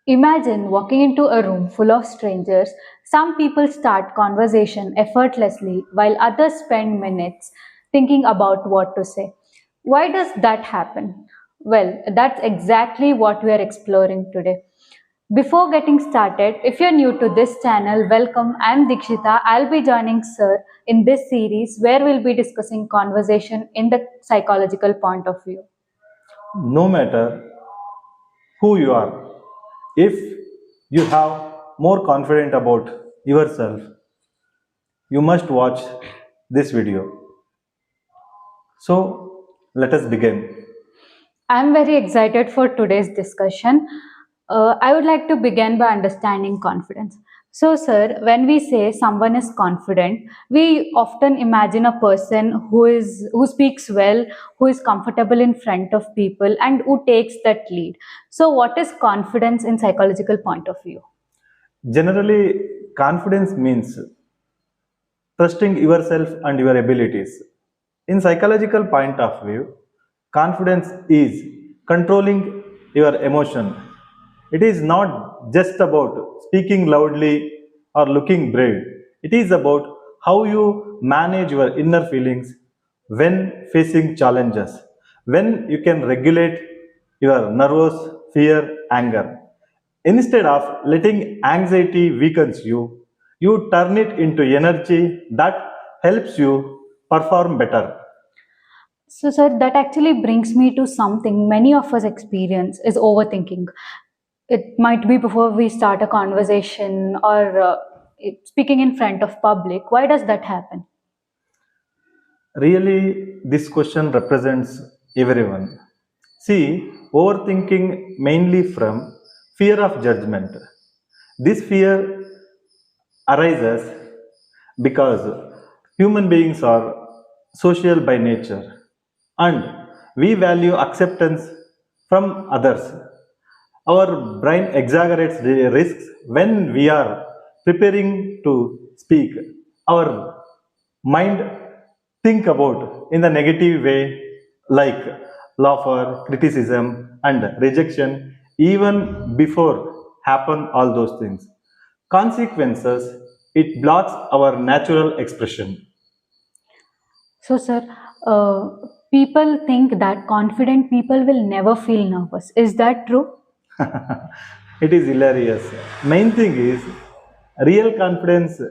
Imagine walking into a room full of strangers. Some people start conversation effortlessly while others spend minutes thinking about what to say. Why does that happen? Well, that's exactly what we are exploring today. Before getting started, if you're new to this channel, welcome. I'm Dikshita. I'll be joining Sir in this series where we'll be discussing conversation in the psychological point of view. No matter who you are, if you have more confident about yourself, you must watch this video. So let us begin. I'm very excited for today's discussion. I would like to begin by understanding confidence. So, sir, when we say someone is confident, we often imagine a person who speaks well, who is comfortable in front of people, and who takes that lead. So, what is confidence in psychological point of view? Generally, confidence means trusting yourself and your abilities. In psychological point of view, confidence is controlling your emotion. It is not just about speaking loudly or looking brave. It is about how you manage your inner feelings when facing challenges, when you can regulate your nervous fear, anger. Instead of letting anxiety weakens you, you turn it into energy that helps you perform better. So, sir, that actually brings me to something many of us experience is overthinking. It might be before we start a conversation or speaking in front of public. Why does that happen? Really, this question represents everyone. See, overthinking mainly from fear of judgment. This fear arises because human beings are social by nature and we value acceptance from others. Our brain exaggerates the risks when we are preparing to speak. Our mind think about in the negative way like laughter, criticism and rejection even before happen all those things. Consequences, it blocks our natural expression. So, sir, uh, people think that confident people will never feel nervous. Is that true? It is hilarious. Main thing is real confidence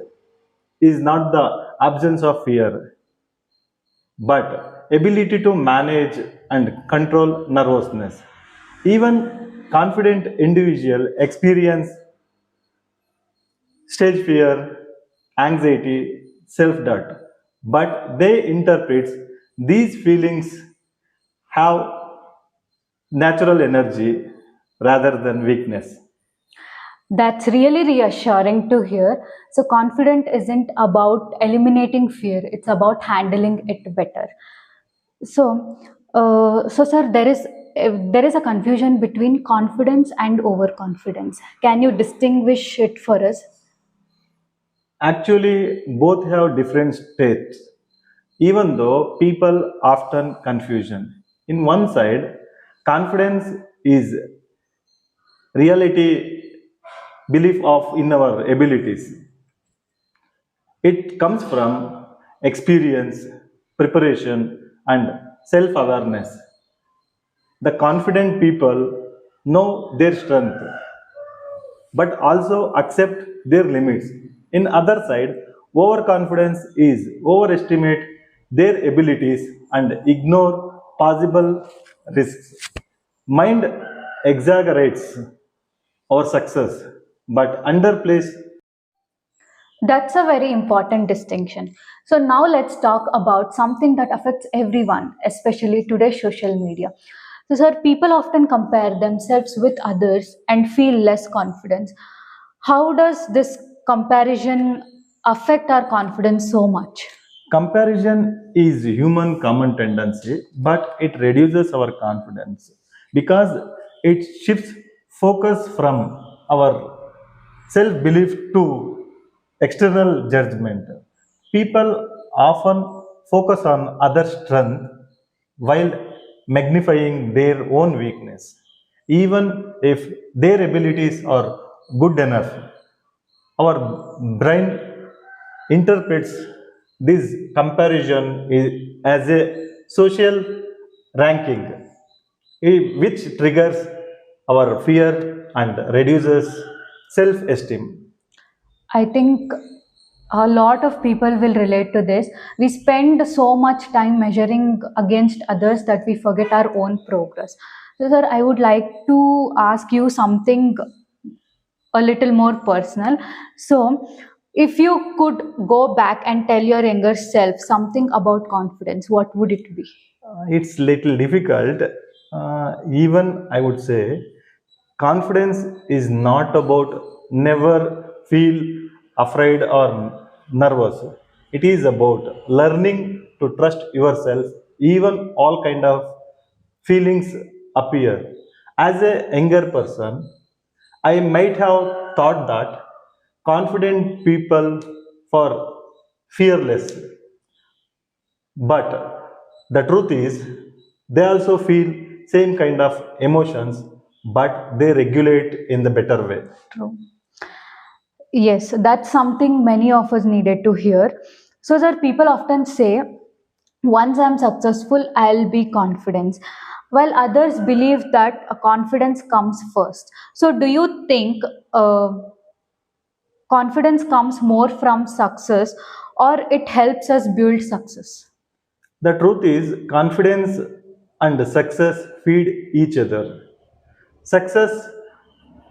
is not the absence of fear, but ability to manage and control nervousness. Even confident individual experience stage fear, anxiety, self-doubt, but they interpret these feelings have natural energy rather than weakness. That's really reassuring to hear. So, confident isn't about eliminating fear, it's about handling it better. So, sir, there is a confusion between confidence and overconfidence. Can you distinguish it for us? Actually, both have different states, even though people often confusion. In one side, confidence is reality belief of in our abilities. It comes from experience, preparation, and self-awareness. The confident people know their strength but also accept their limits. In other side, overconfidence is overestimate their abilities and ignore possible risks. Mind exaggerates our success but underplays. That's a very important distinction. So, now let's talk about something that affects everyone, especially today's social media. So, sir, people often compare themselves with others and feel less confidence. How does this comparison affect our confidence so much? Comparison is human common tendency, but it reduces our confidence because it shifts focus from our self belief to external judgment. People often focus on other strength while magnifying their own weakness. even if their abilities are good enough. Our brain interprets this comparison as a social ranking, which triggers our fear and reduces self esteem. I think a lot of people will relate to this. We spend so much time measuring against others that we forget our own progress. So, sir, I would like to ask you something a little more personal. So, if you could go back and tell your younger self something about confidence, what would it be? It's little difficult. Even I would say, confidence is not about never feel afraid or nervous. It is about learning to trust yourself. Even all kind of feelings appear. As a younger person, I might have thought that confident people for fearless, but the truth is, they also feel same kind of emotions, but they regulate in the better way. True. Yes, that's something many of us needed to hear. So that people often say, once I'm successful, I'll be confident. While others believe that a confidence comes first. So, do you think confidence comes more from success or it helps us build success? The truth is, confidence and success feed each other. Success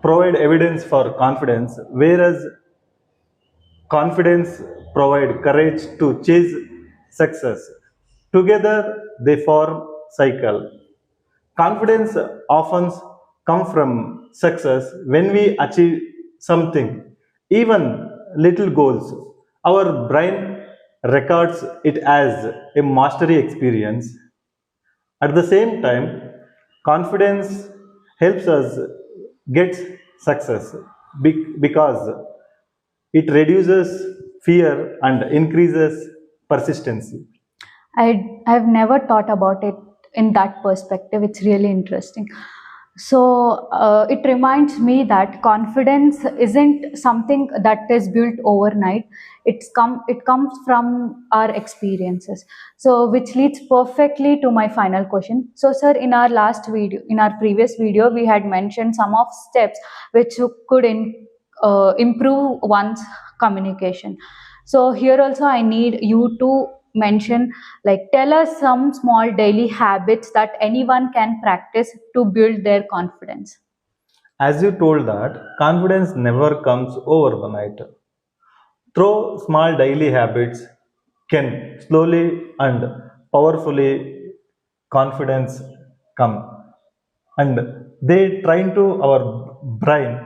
provide evidence for confidence, whereas confidence provide courage to chase success. Together, they form cycle. Confidence often comes from success when we achieve something, even little goals. Our brain records it as a mastery experience. At the same time, confidence helps us get success because it reduces fear and increases persistency. I've never thought about it in that perspective. It's really interesting. So it reminds me that confidence isn't something that is built overnight. It comes from our experiences. So which leads perfectly to my final question. So sir, in our previous video, we had mentioned some of steps which could improve one's communication. So here also I need you to mention, like, tell us some small daily habits that anyone can practice to build their confidence. As you told that, confidence never comes over the night. Through small daily habits can slowly and powerfully confidence come. And they train to our brain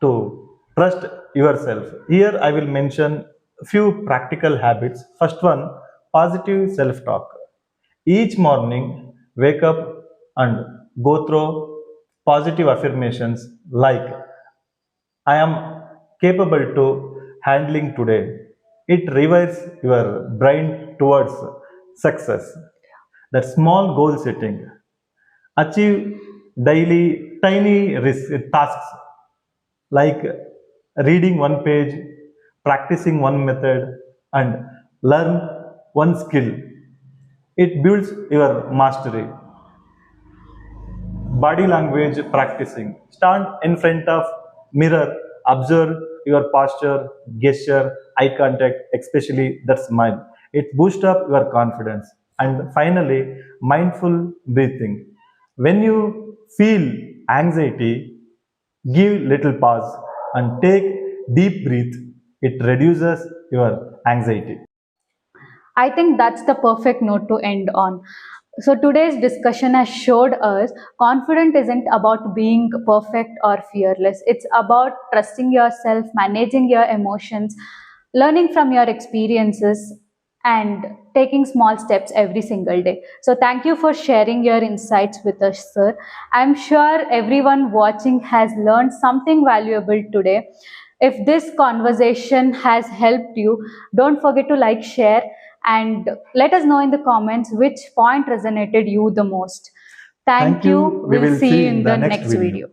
to trust yourself. Here I will mention few practical habits. First one, positive self-talk. Each morning, wake up and go through positive affirmations like I am capable to handling today. It rewires your brain towards success. That small goal setting. Achieve daily tiny tasks like reading one page, practicing one method, and learn one skill. It builds your mastery. Body language practicing. Stand in front of mirror, observe your posture, gesture, eye contact, especially that smile. It boosts up your confidence. And finally, mindful breathing. When you feel anxiety, give little pause and take deep breath. It reduces your anxiety. I think that's the perfect note to end on. So today's discussion has showed us confidence isn't about being perfect or fearless. It's about trusting yourself, managing your emotions, learning from your experiences, and taking small steps every single day. So thank you for sharing your insights with us, sir. I'm sure everyone watching has learned something valuable today. If this conversation has helped you, don't forget to like, share, and let us know in the comments which point resonated you the most. Thank Thank you. you. We We'll will see you see in in the the next next video. video.